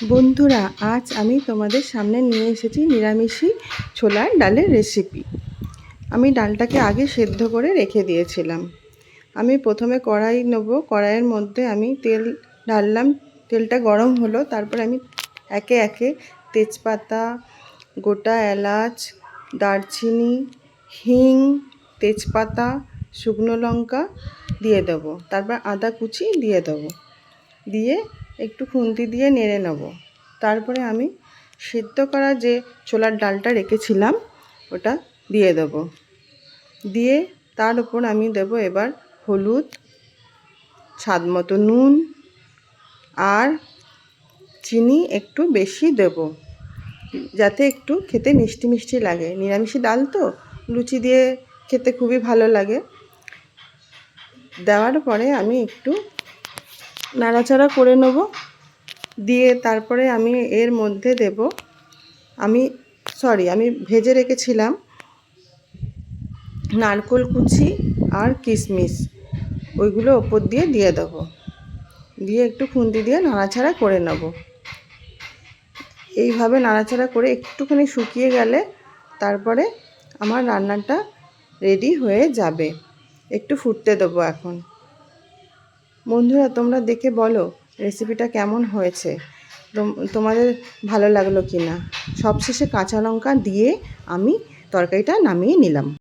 বন্ধুরা, আজ আমি তোমাদের সামনে নিয়ে এসেছি নিরামিষি ছোলার ডালের রেসিপি। আমি ডালটাকে আগে সেদ্ধ করে রেখে দিয়েছিলাম। আমি প্রথমে কড়াই নেব। কড়াইয়ের মধ্যে আমি তেল ঢাললাম। তেলটা গরম হলো, তারপর আমি একে একে তেজপাতা, গোটা এলাচ, দারচিনি, হিং, তেজপাতা, শুকনো লঙ্কা দিয়ে দেবো। তারপর আদা কুচি দিয়ে দেবো। দিয়ে একটু খুন্তি দিয়ে নেড়ে নেব। তারপরে আমি সিদ্ধ করা যে ছোলার ডালটা রেখেছিলাম ওটা দিয়ে দেব। দিয়ে তার উপর আমি দেব এবার হলুদ, স্বাদ মতো নুন আর চিনি একটু বেশি দেব, যাতে একটু খেতে মিষ্টি মিষ্টি লাগে। নিরামিষি ডাল তো লুচি দিয়ে খেতে খুবই ভালো লাগে। দেওয়ার পরে আমি একটু নাড়াচাড়া করে নেব। দিয়ে তারপরে আমি এর মধ্যে দেব আমি ভেজে রেখেছিলাম নারকেল কুচি আর কিশমিশ, ওইগুলো ওপর দিয়ে দেবো। দিয়ে একটু খুন্তি দিয়ে নাড়াচাড়া করে নেব। এইভাবে নাড়াচাড়া করে একটুখানি শুকিয়ে গেলে তারপরে আমার রান্নাটা রেডি হয়ে যাবে। একটু ফুটতে দেবো এখন। বন্ধুরা, তোমরা দেখে বলো রেসিপিটা কেমন হয়েছে, তোমাদের ভালো লাগলো কি না। সবশেষে কাঁচা লঙ্কা দিয়ে আমি তরকারিটা নামিয়ে নিলাম।